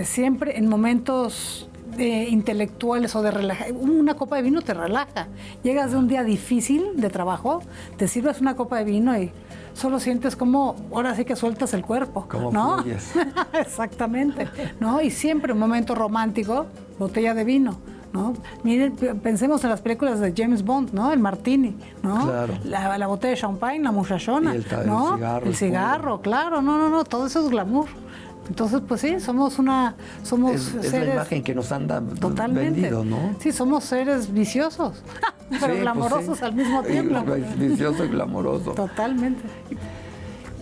siempre en momentos intelectuales o de relajación, una copa de vino te relaja. Llegas de un día difícil de trabajo, te sirves una copa de vino y solo sientes como, ahora sí que sueltas el cuerpo, como ¿no? fluyes. Exactamente, ¿no? Y siempre un momento romántico, botella de vino, ¿no? Miren, pensemos en las películas de James Bond, ¿no? El martini, ¿no? Claro. La botella de champagne, la muchachona, Y el ¿no? cigarro, El cigarro, claro, no, todo eso es glamour. Entonces, pues sí, somos Es seres... la imagen que nos han Totalmente. vendido, ¿no? Sí, somos seres viciosos, pero Sí, glamorosos pues sí. al mismo tiempo. Vicioso y glamoroso. Totalmente.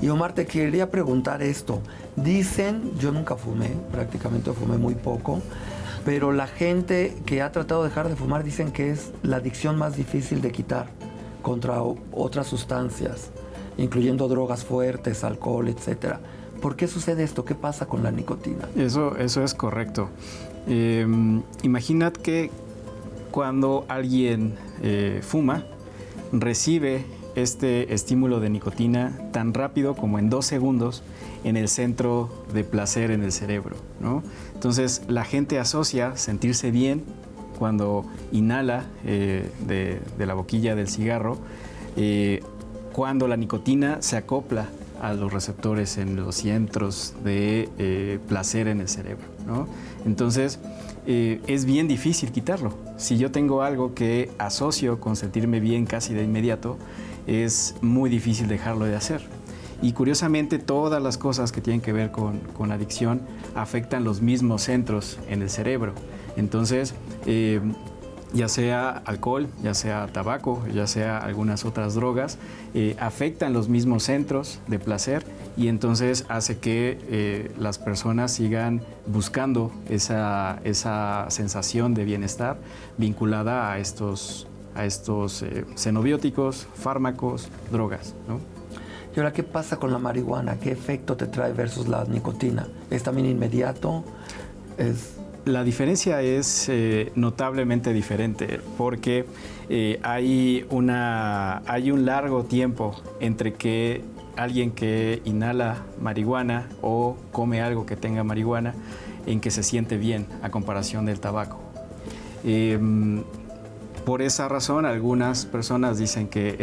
Y Omar, te quería preguntar esto. Dicen, yo nunca fumé, prácticamente fumé muy poco, pero la gente que ha tratado de dejar de fumar dicen que es la adicción más difícil de quitar contra otras sustancias, incluyendo drogas fuertes, alcohol, etcétera. ¿Por qué sucede esto? ¿Qué pasa con la nicotina? Eso es correcto. Imaginad que cuando alguien fuma, recibe este estímulo de nicotina tan rápido como en 2 segundos en el centro de placer en el cerebro, ¿no? Entonces la gente asocia sentirse bien cuando inhala de la boquilla del cigarro, cuando la nicotina se acopla a los receptores en los centros de placer en el cerebro, ¿no? Entonces es bien difícil quitarlo. Si yo tengo algo que asocio con sentirme bien casi de inmediato, es muy difícil dejarlo de hacer. Y curiosamente todas las cosas que tienen que ver con adicción afectan los mismos centros en el cerebro. Entonces, ya sea alcohol, ya sea tabaco, ya sea algunas otras drogas, afectan los mismos centros de placer y entonces hace que las personas sigan buscando esa sensación de bienestar vinculada a estos xenobióticos, fármacos, drogas, ¿no? ¿Y ahora qué pasa con la marihuana? ¿Qué efecto te trae versus la nicotina? ¿Es también inmediato? La diferencia es notablemente diferente porque hay un largo tiempo entre que alguien que inhala marihuana o come algo que tenga marihuana en que se siente bien a comparación del tabaco. Por esa razón, algunas personas dicen que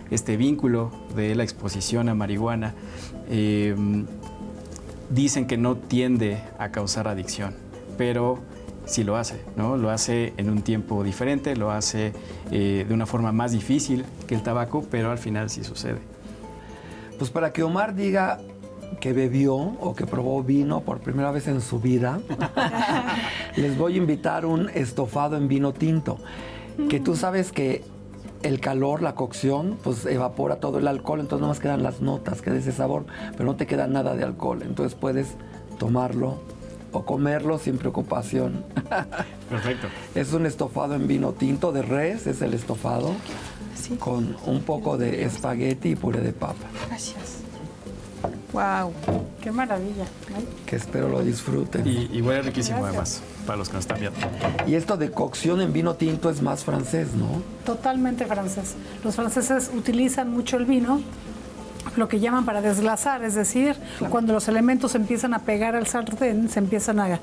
este vínculo de la exposición a marihuana dicen que no tiende a causar adicción, pero sí lo hace, ¿no? Lo hace en un tiempo diferente, lo hace de una forma más difícil que el tabaco, pero al final sí sucede. Pues para que Omar diga que bebió o que probó vino por primera vez en su vida, les voy a invitar un estofado en vino tinto. Que tú sabes que el calor, la cocción, pues evapora todo el alcohol, entonces nomás quedan las notas, queda ese sabor, pero no te queda nada de alcohol. Entonces puedes tomarlo o comerlo sin preocupación. Perfecto. Es un estofado en vino tinto de res, es el estofado, Sí. con un poco de espagueti y puré de papa, Gracias. Wow. Qué maravilla. Ay, que espero lo disfruten. Y huele riquísimo Gracias. además, para los que nos están viendo. Y esto de cocción en vino tinto es más francés, ¿no? totalmente francés. Los franceses utilizan mucho el vino, lo que llaman para desglasar, es decir, cuando los elementos empiezan a pegar al sartén, se empiezan a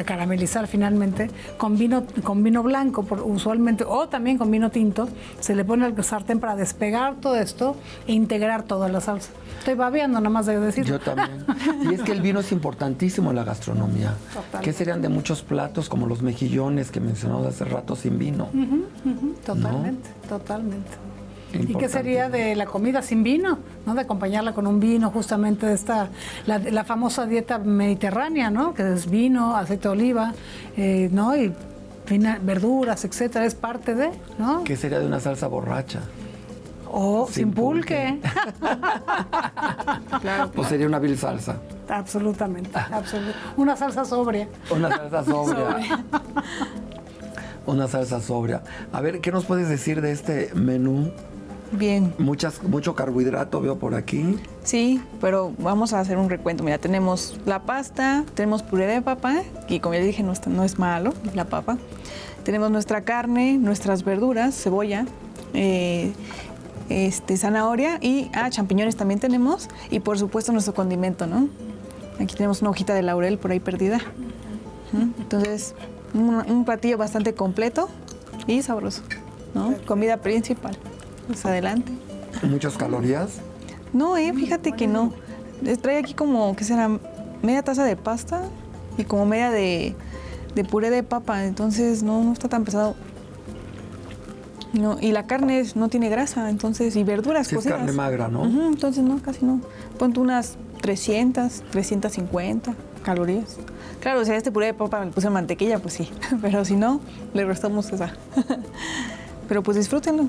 caramelizar finalmente con vino blanco, usualmente, o también con vino tinto, se le pone al sartén para despegar todo esto e integrar toda la salsa. Estoy babeando nomás de decirlo. Yo también. Y es que el vino es importantísimo en la gastronomía. Total. ¿Qué serían de muchos platos como los mejillones que mencionamos hace rato sin vino? Totalmente, totalmente. ¿Y qué Importante. sería de la comida sin vino? ¿No? De acompañarla con un vino, justamente de la famosa dieta mediterránea, ¿no? Que es vino, aceite de oliva, ¿no? Y verduras, etcétera, es parte de, ¿no? ¿Qué sería de una salsa borracha? O Sin sin pulque. Claro. Pues sería una vil salsa. Absolutamente, una salsa sobria. Una salsa sobria. Una salsa sobria. A ver, ¿qué nos puedes decir de este menú? Bien. Mucho carbohidrato veo por aquí. Sí, pero vamos a hacer un recuento. Mira, tenemos la pasta, tenemos puré de papa, y como ya dije, no es malo la papa. Tenemos nuestra carne, nuestras verduras, cebolla, zanahoria y champiñones también tenemos. Y por supuesto nuestro condimento, ¿no? Aquí tenemos una hojita de laurel por ahí perdida. Entonces, un platillo bastante completo y sabroso, ¿no? Comida principal. Pues adelante. Muchas calorías. No, fíjate que no. Trae aquí como, ¿qué será? Media taza de pasta y como media de puré de papa. Entonces no está tan pesado. No, y la carne no tiene grasa, entonces, y verduras Sí, es cocidas. carne magra, ¿no? Entonces no, casi no. Ponte unas 300, 350 calorías. Claro, si a este puré de papa le puse mantequilla, pues sí. Pero si no, le restamos esa. Pero pues disfrútenlo.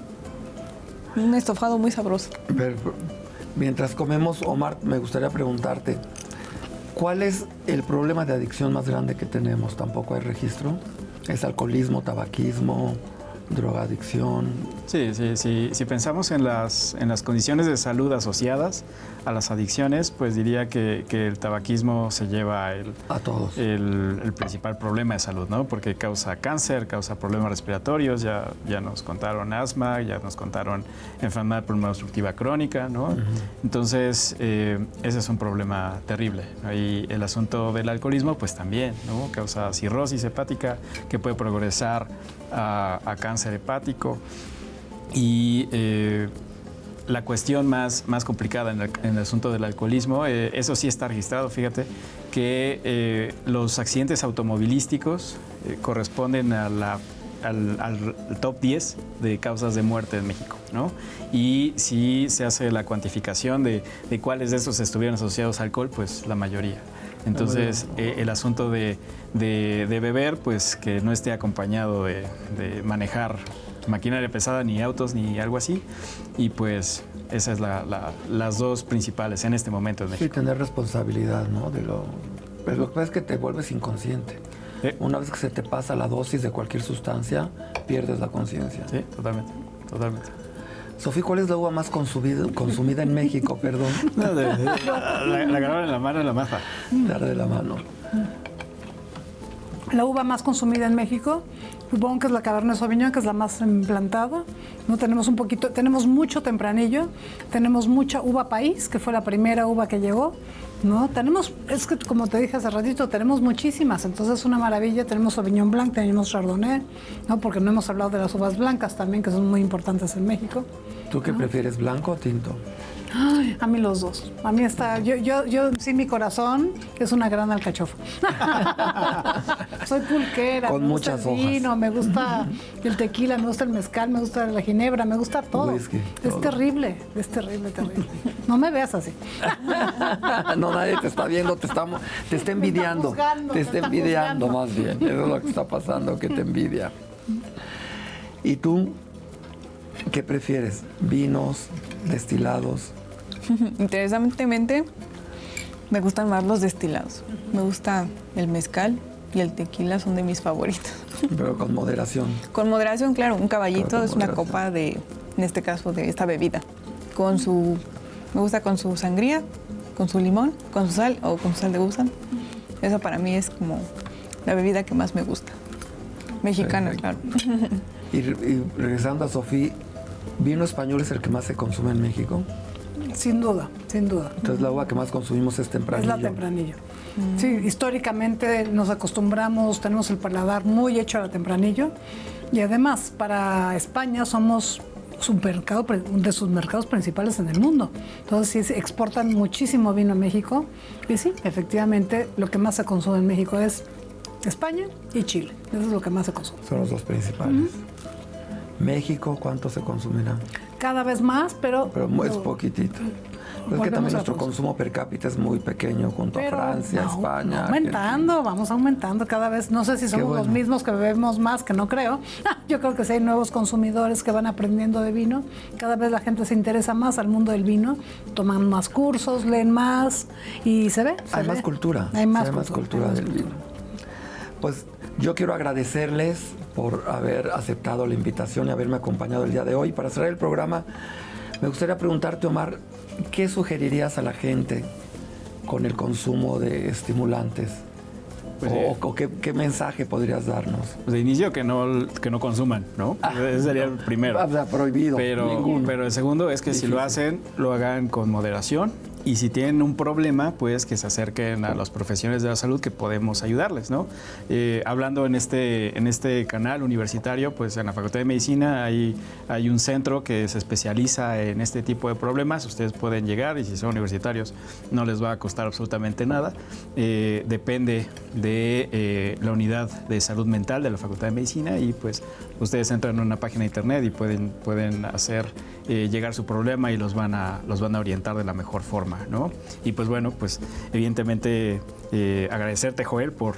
Un estofado muy sabroso. Pero, mientras comemos, Omar, me gustaría preguntarte, ¿cuál es el problema de adicción más grande que tenemos? ¿Tampoco hay registro? ¿Es alcoholismo, tabaquismo, drogadicción? Sí, si pensamos en las condiciones de salud asociadas a las adicciones, pues diría que el tabaquismo se lleva A todos. el principal problema de salud, ¿no? Porque causa cáncer, causa problemas respiratorios, ya nos contaron asma, ya nos contaron enfermedad pulmonar obstructiva crónica, ¿no? Entonces, ese es un problema terrible, ¿no? Y el asunto del alcoholismo, pues también, ¿no? Causa cirrosis hepática que puede progresar a cáncer hepático. Y la cuestión más complicada en el asunto del alcoholismo, eso sí está registrado, fíjate, que los accidentes automovilísticos corresponden al top 10 de causas de muerte en México, ¿no? Y si se hace la cuantificación de cuáles de estos estuvieron asociados al alcohol, pues la mayoría. Entonces, el asunto de beber, pues que no esté acompañado de manejar maquinaria pesada, ni autos, ni algo así. Y pues esas es las dos principales en este momento en Sí, México. tener responsabilidad, ¿no? Pero lo que pasa es que te vuelves inconsciente. Una vez que se te pasa la dosis de cualquier sustancia, pierdes la conciencia. Sí, totalmente. Sofía, ¿cuál es la uva más consumida en México? Perdón. No, la agarraron en la mano en la maja. Dar de la mano. La uva más consumida en México, supongo que es la Cabernet Sauvignon, que es la más implantada. No tenemos tenemos mucho tempranillo, tenemos mucha uva país, que fue la primera uva que llegó. No, es que como te dije hace ratito, tenemos muchísimas, entonces es una maravilla. Tenemos Sauvignon Blanc, tenemos Chardonnay, ¿no? Porque no hemos hablado de las uvas blancas también, que son muy importantes en México. ¿Tú qué prefieres, blanco o tinto? Ay, a mí los dos. A mí está, yo sí, mi corazón es una gran alcachofa. Soy pulquera, Con me gusta muchas el vino, hojas. me gusta el tequila, me gusta el mezcal, me gusta la ginebra, me gusta todo. Whisky, Es todo. terrible. No me veas así. No, nadie te está viendo, te está envidiando. juzgando, Te está me está envidiando juzgando. más bien. Eso es lo que está pasando, que te envidia. ¿Y tú qué prefieres? ¿Vinos, destilados? Interesantemente, Me gustan más los destilados. Me gusta el mezcal y el tequila, son de mis favoritos. Pero con moderación. Con moderación, claro. Un caballito es una copa de, en este caso, de esta bebida. Me gusta con su sangría, con su limón, con su sal o con su sal de gusano. Eso para mí es como la bebida que más me gusta. Mexicana, claro. Y regresando a Sofía, ¿vino español es el que más se consume en México? Sin duda, sin duda. Entonces la uva que más consumimos es Tempranillo. Es la Tempranillo. Sí, históricamente nos acostumbramos, tenemos el paladar muy hecho a la Tempranillo. Y además, para España somos de sus mercados principales en el mundo. Entonces sí, exportan muchísimo vino a México. Y sí, efectivamente, lo que más se consume en México es España y Chile. Eso es lo que más se consume. Son los dos principales. México, ¿cuánto se consumirá? Cada vez más, pero es poquitito. Es que también nuestro consumo per cápita es muy pequeño junto a Francia, España. Vamos aumentando cada vez. No sé si somos los mismos que bebemos más, que no creo. Yo creo que sí hay nuevos consumidores que van aprendiendo de vino. Cada vez la gente se interesa más al mundo del vino, toman más cursos, leen más y se ve. Hay más cultura. Hay más cultura del vino. Pues yo quiero agradecerles por haber aceptado la invitación y haberme acompañado el día de hoy. Para cerrar el programa, me gustaría preguntarte, Omar, ¿qué sugerirías a la gente con el consumo de estimulantes? Pues o qué mensaje podrías darnos? Pues de inicio que no consuman, ¿no? Ese sería el primero. Prohibido. Pero el segundo es que si lo hacen, lo hagan con moderación. Y si tienen un problema, pues que se acerquen a los profesionales de la salud que podemos ayudarles, ¿no? Hablando en este canal universitario, pues en la Facultad de Medicina hay un centro que se especializa en este tipo de problemas. Ustedes pueden llegar y si son universitarios no les va a costar absolutamente nada. Depende de la unidad de salud mental de la Facultad de Medicina y pues ustedes entran en una página de internet y pueden hacer llegar su problema y los van a orientar de la mejor forma, ¿no? Y pues bueno, pues evidentemente agradecerte, Joel, por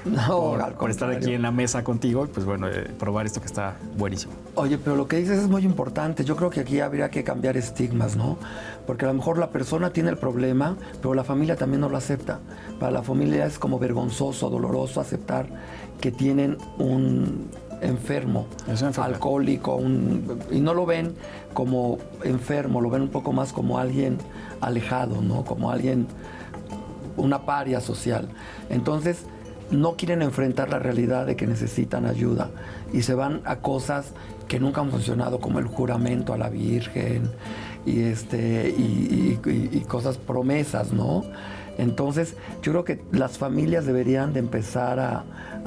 estar aquí en la mesa contigo y pues bueno, probar esto que está buenísimo. Oye, pero lo que dices es muy importante. Yo creo que aquí habría que cambiar estigmas, ¿no? Porque a lo mejor la persona tiene el problema, pero la familia también no lo acepta. Para la familia es como vergonzoso, doloroso aceptar que tienen un enfermo, alcohólico, y no lo ven como enfermo, lo ven un poco más como alguien alejado, ¿no? Como alguien, una paria social. Entonces, no quieren enfrentar la realidad de que necesitan ayuda y se van a cosas que nunca han funcionado, como el juramento a la Virgen y cosas, promesas, ¿no? Entonces, yo creo que las familias deberían de empezar a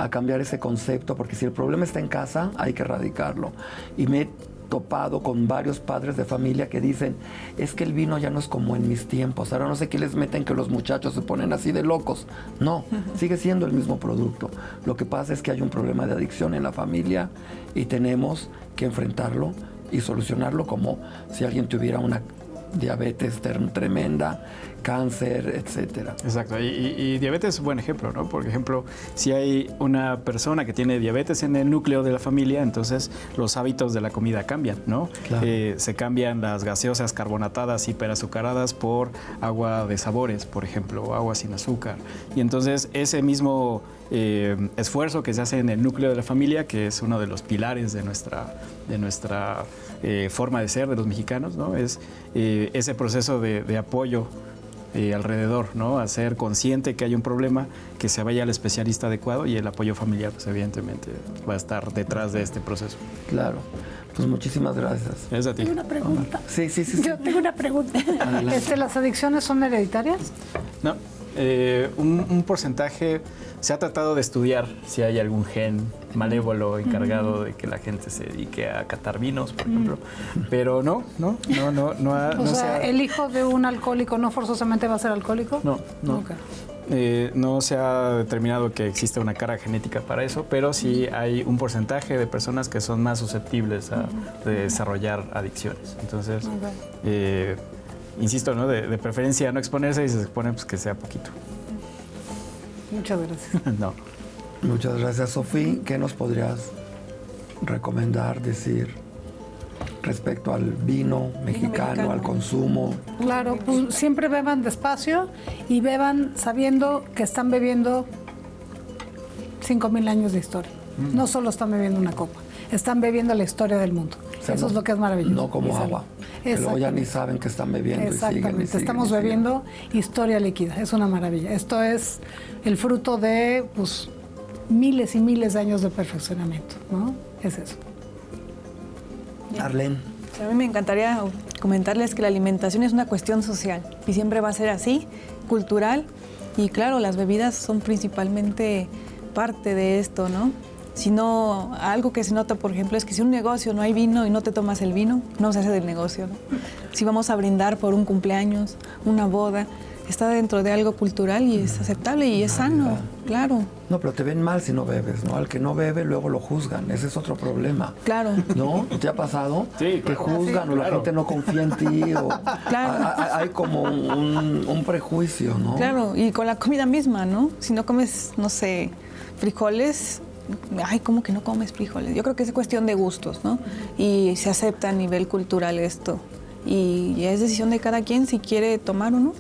cambiar ese concepto, porque si el problema está en casa, hay que erradicarlo. Y me he topado con varios padres de familia que dicen, es que el vino ya no es como en mis tiempos, ahora no sé qué les meten que los muchachos se ponen así de locos. No, sigue siendo el mismo producto. Lo que pasa es que hay un problema de adicción en la familia y tenemos que enfrentarlo y solucionarlo como si alguien tuviera una diabetes tremenda, cáncer, etcétera. Exacto, y diabetes es un buen ejemplo, ¿no? Por ejemplo, si hay una persona que tiene diabetes en el núcleo de la familia, entonces los hábitos de la comida cambian, ¿no? Claro. Se cambian las gaseosas carbonatadas hiperazucaradas por agua de sabores, por ejemplo, o agua sin azúcar. Y entonces ese mismo esfuerzo que se hace en el núcleo de la familia, que es uno de los pilares de nuestra forma de ser de los mexicanos, ¿no? Es ese proceso de apoyo alrededor, ¿no? Hacer consciente que hay un problema, que se vaya al especialista adecuado y el apoyo familiar, pues evidentemente va a estar detrás de este proceso. Claro. Pues muchísimas gracias. Es a ti. Tengo una pregunta. Sí. Yo tengo una pregunta. ¿Las adicciones son hereditarias? No. Un porcentaje, se ha tratado de estudiar si hay algún gen malévolo encargado de que la gente se dedique a catar vinos, por ejemplo, pero no. O sea, ¿el hijo de un alcohólico no forzosamente va a ser alcohólico? No. Okay. No se ha determinado que exista una carga genética para eso, pero sí hay un porcentaje de personas que son más susceptibles a desarrollar adicciones. Entonces, insisto, ¿no? De preferencia no exponerse y si se expone, pues que sea poquito. Muchas gracias. No. Muchas gracias, Sofía. ¿Qué nos podrías recomendar, decir? respecto al vino mexicano, al consumo? Claro, pues siempre beban despacio y beban sabiendo que están bebiendo 5,000 años de historia. No solo están bebiendo una copa, están bebiendo la historia del mundo. O sea, eso no, es lo que es maravilloso. No como agua. Que luego ya ni saben que están bebiendo. Exactamente, y siguen, estamos bebiendo historia líquida, es una maravilla. Esto es el fruto de pues, miles y miles de años de perfeccionamiento, ¿no? Es eso. Arlene. A mí me encantaría comentarles que la alimentación es una cuestión social y siempre va a ser así, cultural, y claro, las bebidas son principalmente parte de esto, ¿no? Si no, algo que se nota, por ejemplo, es que si un negocio no hay vino y no te tomas el vino, no se hace del negocio, ¿no? Si vamos a brindar por un cumpleaños, una boda, está dentro de algo cultural y es aceptable y es sano, claro. No, pero te ven mal si no bebes, ¿no? Al que no bebe luego lo juzgan, ese es otro problema. Claro. ¿No? ¿Te ha pasado? Sí, que juzgan o la gente no confía en ti o hay como un prejuicio, ¿no? Claro, y con la comida misma, ¿no? Si no comes, no sé, frijoles, ay, ¿cómo que no comes frijoles? Yo creo que es cuestión de gustos, ¿no? Y se acepta a nivel cultural esto. Y es decisión de cada quien si quiere tomar o no.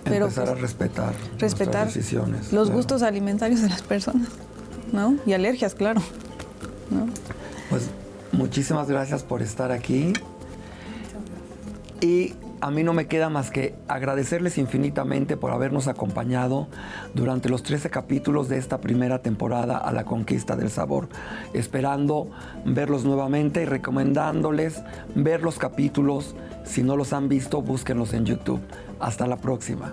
Pero empezar a respetar nuestras decisiones. Los gustos alimentarios de las personas, ¿no? Y alergias, claro, ¿no? Pues muchísimas gracias por estar aquí. Y a mí no me queda más que agradecerles infinitamente por habernos acompañado durante los 13 capítulos de esta primera temporada a la conquista del sabor. Esperando verlos nuevamente y recomendándoles ver los capítulos. Si no los han visto, búsquenlos en YouTube. Hasta la próxima.